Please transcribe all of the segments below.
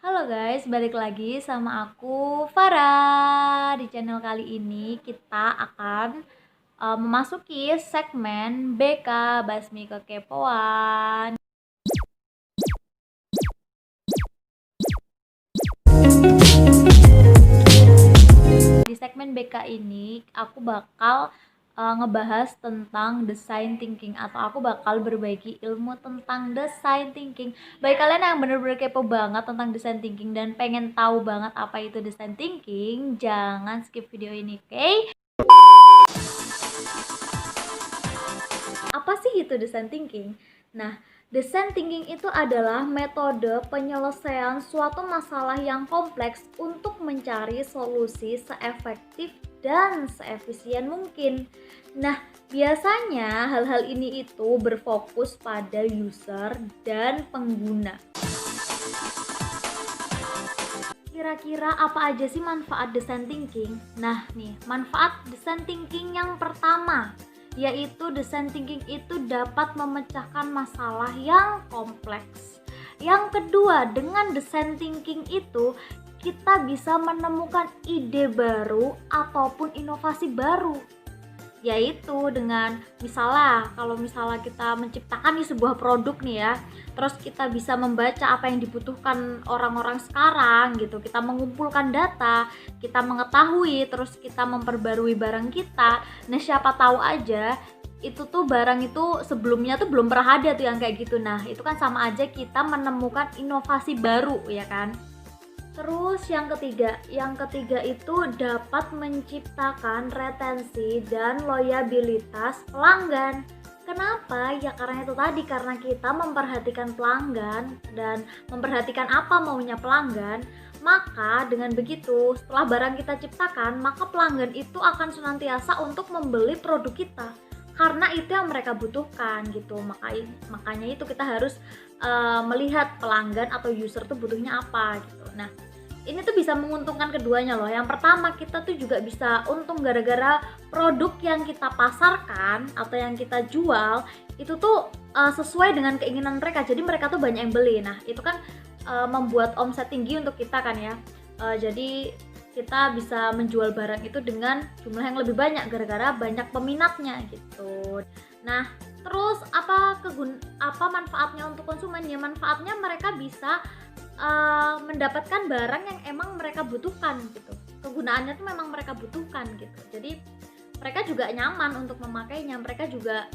Halo guys, balik lagi sama aku Farah. Di channel kali ini kita akan memasuki segmen BK Basmi Kekepoan. Di segmen BK ini aku bakal ngebahas tentang design thinking, atau aku bakal berbagi ilmu tentang design thinking. Bagi kalian yang bener-bener kepo banget tentang design thinking dan pengen tahu banget apa itu design thinking, jangan skip video ini, oke? Apa sih itu design thinking? Nah, design thinking itu adalah metode penyelesaian suatu masalah yang kompleks untuk mencari solusi seefektif dan seefisien mungkin. Nah, biasanya hal-hal ini itu berfokus pada user dan pengguna. Kira-kira apa aja sih manfaat design thinking? Nah nih, manfaat design thinking yang pertama yaitu design thinking itu dapat memecahkan masalah yang kompleks. Yang kedua, dengan design thinking itu kita bisa menemukan ide baru ataupun inovasi baru, yaitu dengan kalau misalnya kita menciptakan nih sebuah produk nih ya, terus kita bisa membaca apa yang dibutuhkan orang-orang sekarang gitu, kita mengumpulkan data, kita mengetahui, terus kita memperbarui barang kita. Nah, siapa tahu aja itu tuh barang itu sebelumnya tuh belum pernah ada tuh yang kayak gitu. Nah, itu kan sama aja kita menemukan inovasi baru, ya kan? Terus yang ketiga itu dapat menciptakan retensi dan loyalitas pelanggan. Kenapa? Ya karena itu tadi, karena kita memperhatikan pelanggan dan memperhatikan apa maunya pelanggan. Maka dengan begitu, setelah barang kita ciptakan, maka pelanggan itu akan senantiasa untuk membeli produk kita. Karena itu yang mereka butuhkan gitu. Makanya itu kita harus melihat pelanggan atau user tuh butuhnya apa gitu. Nah, ini tuh bisa menguntungkan keduanya loh. Yang pertama, kita tuh juga bisa untung gara-gara produk yang kita pasarkan atau yang kita jual itu tuh sesuai dengan keinginan mereka. Jadi mereka tuh banyak yang beli. Nah, itu kan membuat omset tinggi untuk kita kan ya. Jadi kita bisa menjual barang itu dengan jumlah yang lebih banyak gara-gara banyak peminatnya gitu. Nah, terus apa manfaatnya untuk konsumen? Ya manfaatnya mereka bisa mendapatkan barang yang emang mereka butuhkan gitu. Kegunaannya tuh memang mereka butuhkan gitu. Jadi mereka juga nyaman untuk memakainya. Mereka juga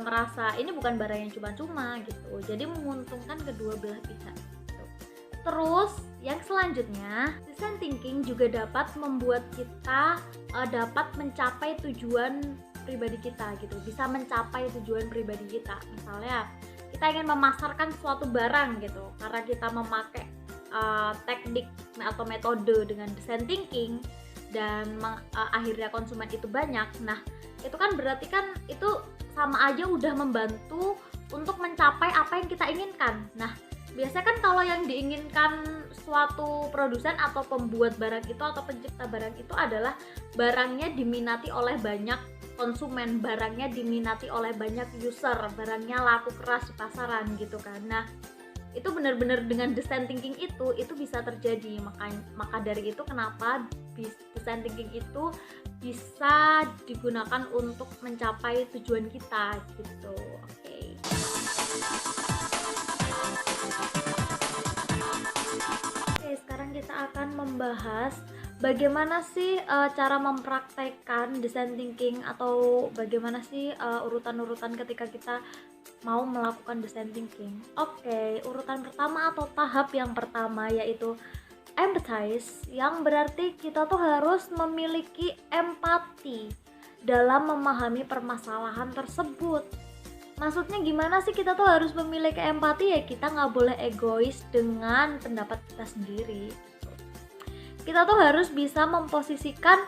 merasa ini bukan barang yang cuma-cuma gitu. Jadi menguntungkan kedua belah pihak gitu. Terus yang selanjutnya, design thinking juga dapat membuat kita dapat mencapai tujuan pribadi kita gitu. Bisa mencapai tujuan pribadi kita. Misalnya kita ingin memasarkan suatu barang gitu, karena kita memakai teknik atau metode dengan design thinking dan akhirnya konsumen itu banyak. Nah, itu kan berarti kan itu sama aja udah membantu untuk mencapai apa yang kita inginkan. Nah, biasanya kan kalau yang diinginkan suatu produsen atau pembuat barang itu atau pencipta barang itu adalah barangnya diminati oleh banyak konsumen, barangnya diminati oleh banyak user, barangnya laku keras di pasaran gitu kan. Nah, itu benar-benar dengan design thinking itu bisa terjadi. Maka dari itu kenapa design thinking itu bisa digunakan untuk mencapai tujuan kita gitu. Oke. Oke, sekarang kita akan membahas bagaimana sih cara mempraktekkan design thinking, atau bagaimana sih urutan-urutan ketika kita mau melakukan design thinking. Oke, urutan pertama atau tahap yang pertama yaitu empathize, yang berarti kita tuh harus memiliki empati dalam memahami permasalahan tersebut. Maksudnya gimana sih kita tuh harus memiliki empati? Ya kita nggak boleh egois dengan pendapat kita sendiri. Kita tuh harus bisa memposisikan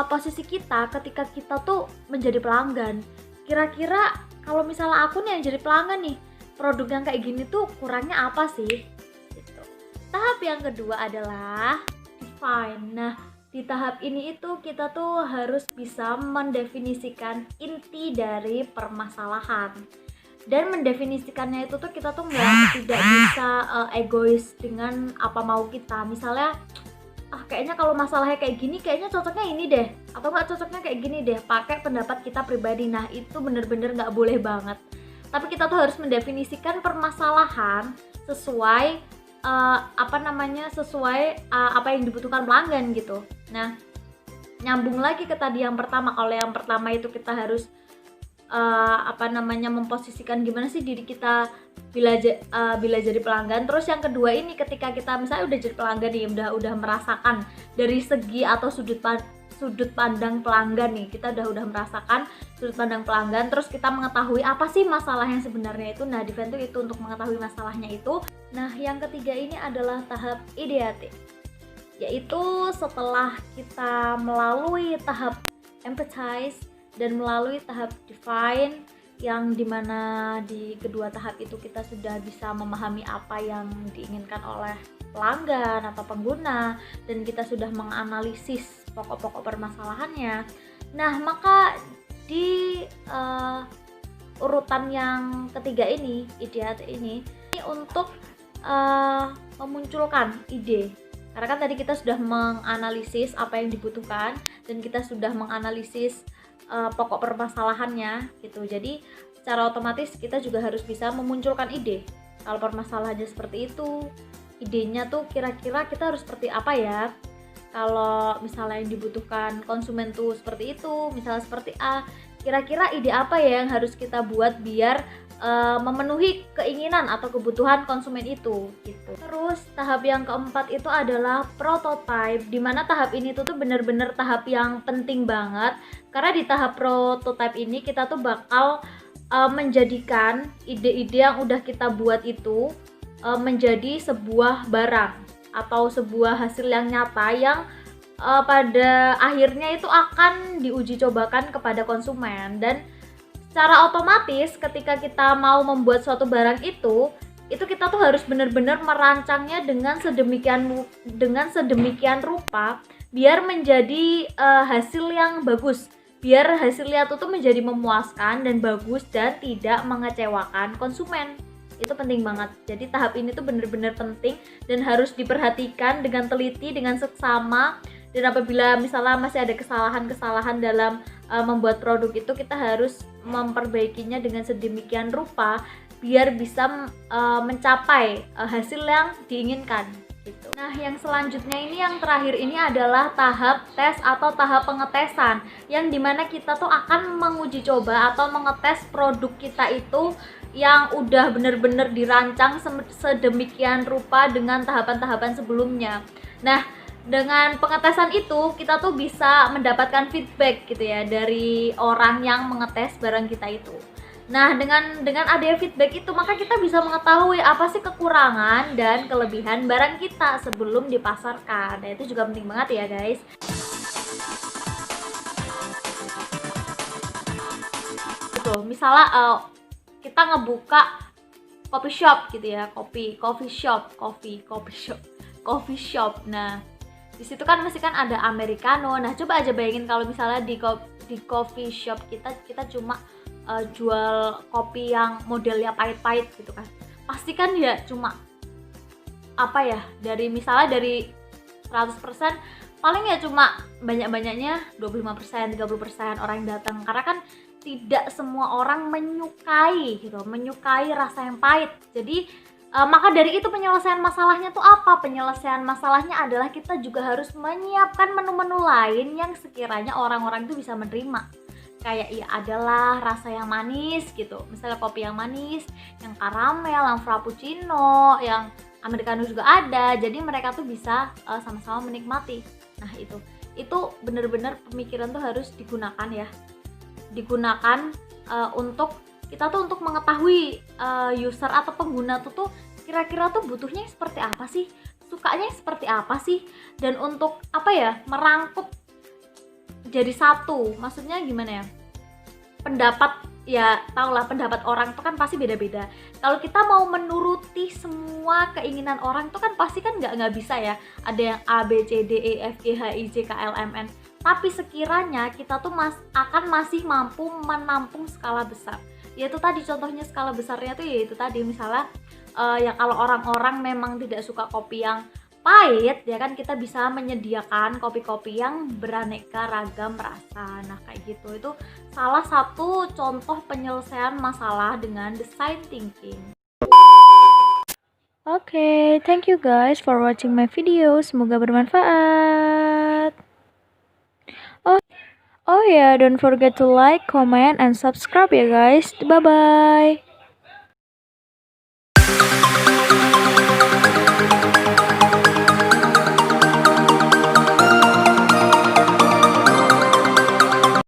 posisi kita ketika kita tuh menjadi pelanggan. Kira-kira kalau misalnya aku nih yang jadi pelanggan nih, produk yang kayak gini tuh kurangnya apa sih? Gitu. Tahap yang kedua adalah define. Nah, di tahap ini itu kita tuh harus bisa mendefinisikan inti dari permasalahan. Dan mendefinisikannya itu tuh kita tuh tidak bisa egois dengan apa mau kita. Misalnya kayaknya kalau masalahnya kayak gini kayaknya cocoknya ini deh, atau nggak cocoknya kayak gini deh, pakai pendapat kita pribadi. Nah itu bener-bener nggak boleh banget. Tapi kita tuh harus mendefinisikan permasalahan sesuai sesuai apa yang dibutuhkan pelanggan gitu. Nah nyambung lagi ke tadi yang pertama, kalau yang pertama itu kita harus memposisikan gimana sih diri kita bila jadi pelanggan. Terus yang kedua ini, ketika kita misalnya udah jadi pelanggan nih, udah merasakan dari segi atau sudut pandang pelanggan nih, kita udah merasakan sudut pandang pelanggan, terus kita mengetahui apa sih masalah yang sebenarnya itu. Nah di Ventu itu untuk mengetahui masalahnya itu. Nah yang ketiga ini adalah tahap ideatif, yaitu setelah kita melalui tahap empathize dan melalui tahap define, yang dimana di kedua tahap itu kita sudah bisa memahami apa yang diinginkan oleh pelanggan atau pengguna, dan kita sudah menganalisis pokok-pokok permasalahannya. Nah maka di urutan yang ketiga ini, ideatif ini untuk memunculkan ide. Karena kan tadi kita sudah menganalisis apa yang dibutuhkan dan kita sudah menganalisis pokok permasalahannya gitu. Jadi secara otomatis kita juga harus bisa memunculkan ide. Kalau permasalahannya seperti itu, idenya tuh kira-kira kita harus seperti apa ya? Kalau misalnya yang dibutuhkan konsumen tuh seperti itu, misalnya seperti A, kira-kira ide apa ya yang harus kita buat biar memenuhi keinginan atau kebutuhan konsumen itu gitu. Terus tahap yang keempat itu adalah prototype, dimana tahap ini tuh bener-bener tahap yang penting banget, karena di tahap prototype ini kita tuh bakal menjadikan ide-ide yang udah kita buat itu menjadi sebuah barang atau sebuah hasil yang nyata yang pada akhirnya itu akan diuji cobakan kepada konsumen. Dan secara otomatis ketika kita mau membuat suatu barang itu kita tuh harus benar-benar merancangnya dengan sedemikian rupa biar menjadi hasil yang bagus, biar hasilnya tuh menjadi memuaskan dan bagus dan tidak mengecewakan konsumen. Itu penting banget. Jadi tahap ini tuh benar-benar penting dan harus diperhatikan dengan teliti, dengan seksama. Dan apabila misalnya masih ada kesalahan-kesalahan dalam membuat produk itu, kita harus memperbaikinya dengan sedemikian rupa biar bisa mencapai hasil yang diinginkan gitu. Nah yang selanjutnya ini, yang terakhir ini adalah tahap tes atau tahap pengetesan, yang dimana kita tuh akan menguji coba atau mengetes produk kita itu yang udah bener-bener dirancang sedemikian rupa dengan tahapan-tahapan sebelumnya. Nah dengan pengetesan itu kita tuh bisa mendapatkan feedback gitu ya dari orang yang mengetes barang kita itu. Nah dengan adanya feedback itu, maka kita bisa mengetahui apa sih kekurangan dan kelebihan barang kita sebelum dipasarkan. Nah itu juga penting banget ya guys. Gitu, misalnya kita ngebuka coffee shop gitu ya, coffee shop. Nah di situ kan mesti kan ada americano. Nah coba aja bayangin kalau misalnya di coffee shop kita cuma jual kopi yang modelnya pahit-pahit gitu kan, pasti kan ya cuma dari 100% paling ya cuma banyak-banyaknya 25%, 30% orang yang datang, karena kan tidak semua orang menyukai rasa yang pahit. Jadi maka dari itu penyelesaian masalahnya tuh apa? Penyelesaian masalahnya adalah kita juga harus menyiapkan menu-menu lain yang sekiranya orang-orang itu bisa menerima. Kayak ya adalah rasa yang manis gitu, misalnya kopi yang manis, yang karamel, yang frappuccino, yang americano juga ada. Jadi mereka tuh bisa sama-sama menikmati. Nah itu bener-bener pemikiran tuh harus digunakan untuk kita tuh untuk mengetahui user atau pengguna tuh kira-kira tuh butuhnya seperti apa sih, sukanya seperti apa sih, dan untuk merangkup jadi satu. Maksudnya gimana ya, pendapat ya tahulah pendapat orang tuh kan pasti beda-beda. Kalau kita mau menuruti semua keinginan orang tuh kan pasti kan nggak bisa ya, ada yang A, B, C, D, E, F, G, H, I, J, K, L, M, N. Tapi sekiranya kita tuh masih mampu menampung skala besar. Ya itu tadi contohnya skala besarnya tuh ya itu tadi misalnya ya kalau orang-orang memang tidak suka kopi yang pahit ya kan, kita bisa menyediakan kopi-kopi yang beraneka ragam rasa. Nah kayak gitu, itu salah satu contoh penyelesaian masalah dengan design thinking. Oke, thank you guys for watching my video. Semoga bermanfaat. Oh ya, don't forget to like, comment, and subscribe ya guys. Bye bye.